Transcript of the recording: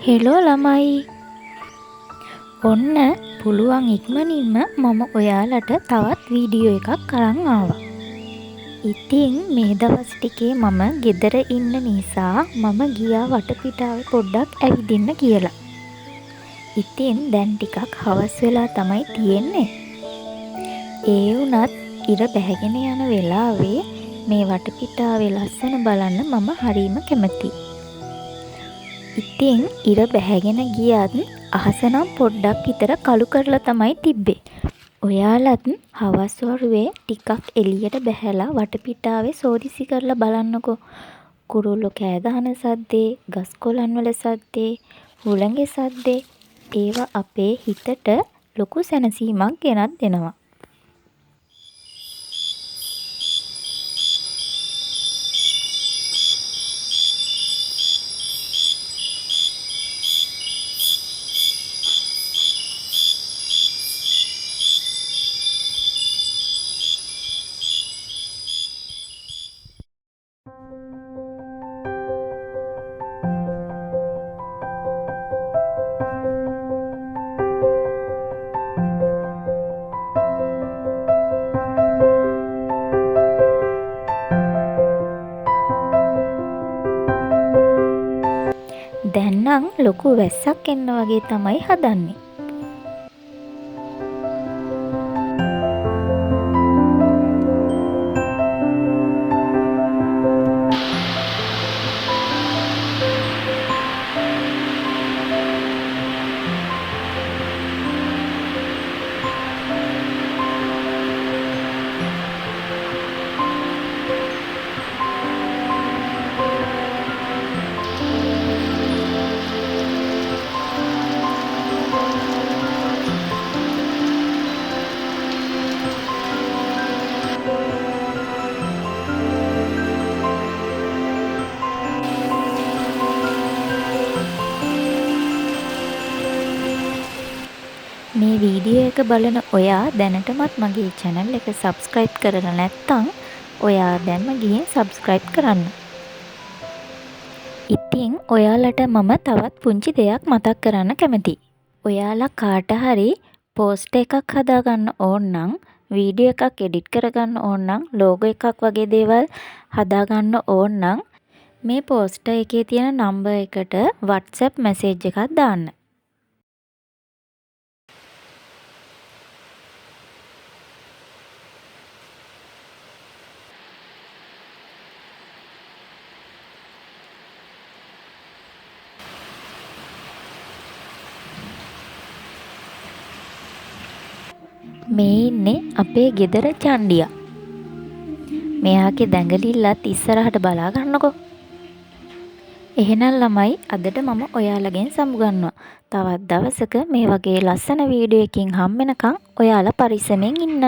Hello ළමයි. ඔන්න පුළුවන් ඉක්මනින්ම මම ඔයාලට තවත් වීඩියෝ එකක් අරන් ආවා. ඉතින් මේ දවස් ටිකේ මම ගෙදර ඉන්න නිසා මම ගියා වටපිටාවේ පොඩ්ඩක් ඇවිදින්න කියලා. ඉතින් දැන් ටිකක් හවස් වෙලා තමයි තියෙන්නේ. ඒ වුණත් ඉර බැහැගෙන යන වෙලාවේ මේ වටපිටාවේ ලස්සන බලන්න මම හරීම කැමතියි. ඉතින් ඉර බැහැගෙන ගියත් අහස නම් පොඩ්ඩක් විතර කළු කරලා තමයි තිබ්බේ. ඔයාලත් හවස් වරුවේ ටිකක් එළියට බැහැලා වටපිටාවේ සෝදිසි කරලා බලන්නකෝ. කුරුල්ලෝ කෑ ගහන සද්දේ, ගස් කොළන් වල සද්දේ, හුළඟේ සද්දේ ඒවා අපේ හිතට ලොකු සැනසීමක් ගෙනත් දෙනවා. දැන් නම් ලොකු වැස්සක් එන්න වගේ තමයි හදන්නේ. මේ වීඩියෝ එක බලන ඔයා දැනටමත් මගේ channel එක subscribe කරලා නැත්නම් ඔයා දැන්ම ගිහින් subscribe කරන්න. ඉතින් ඔයාලට මම තවත් පුංචි දෙයක් මතක් කරන්න කැමතියි. ඔයාලා කාට හරි post එකක් හදාගන්න ඕන නම්, වීඩියෝ එකක් edit කරගන්න ඕන නම්, logo එකක් වගේ දේවල් හදාගන්න ඕන නම් මේ poster එකේ තියෙන number එකට WhatsApp message එකක් දාන්න. මේ ඉන්නේ අපේ ගෙදර චණ්ඩියා. මෙයාගේ දැඟලිල්ලත් ඉස්සරහට බලා ගන්නකෝ. එහෙනම් ළමයි අදට මම ඔයාලගෙන් සමුගන්නවා. තවත් දවසක මේ වගේ ලස්සන වීඩියෝ එකකින් හම්බ වෙනකන් ඔයාලා පරිස්සමෙන් ඉන්න.